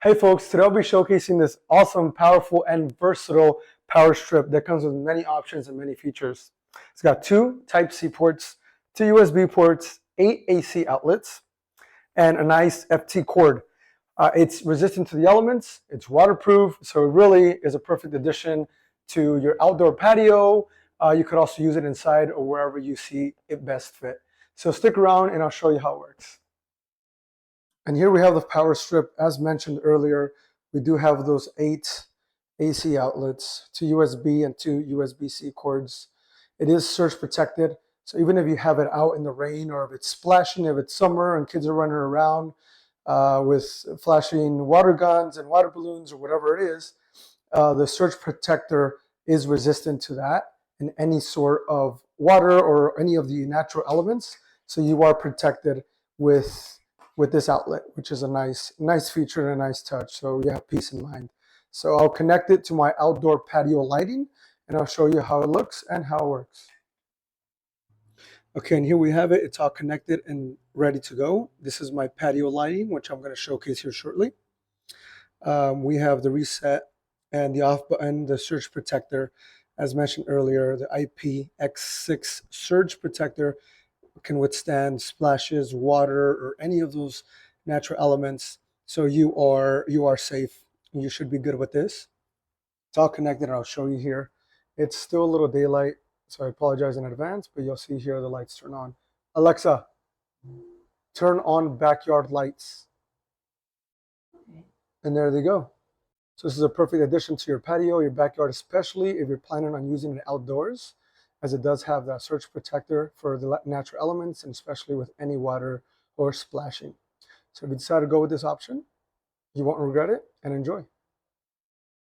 Hey folks, today I'll be showcasing this awesome, powerful, and versatile power strip that comes with many options and many features. It's got 2 Type-C ports, 2 USB ports, 8 AC outlets, and a nice FT cord. It's resistant to the elements, it's waterproof, so it really is a perfect addition to your outdoor patio. You could also use it inside or wherever you see it best fit. So stick around and I'll show you how it works. And here we have the power strip. As mentioned earlier, we do have those 8 AC outlets, 2 USB and 2 USB-C cords. It is surge protected, so even if you have it out in the rain or if it's splashing, if it's summer and kids are running around with flashing water guns and water balloons or whatever it is, the surge protector is resistant to that and any sort of water or any of the natural elements. So you are protected with this outlet, which is a nice feature and a nice touch. So you have peace of mind. So I'll connect it to my outdoor patio lighting and I'll show you how it looks and how it works. Okay, and here we have it. It's all connected and ready to go. This is my patio lighting, which I'm going to showcase here shortly. We have the reset and the off button, the surge protector. As mentioned earlier, the IPX6 surge protector can withstand splashes, water, or any of those natural elements. So you are safe. You should be good with this. It's all connected and I'll show you here. It's still a little daylight, so I apologize in advance, but you'll see here the lights turn on. Alexa, turn on backyard lights. And there they go. So this is a perfect addition to your patio, your backyard, especially if you're planning on using it outdoors, as it does have that surge protector for the natural elements and especially with any water or splashing. So if you decide to go with this option, you won't regret it, and enjoy.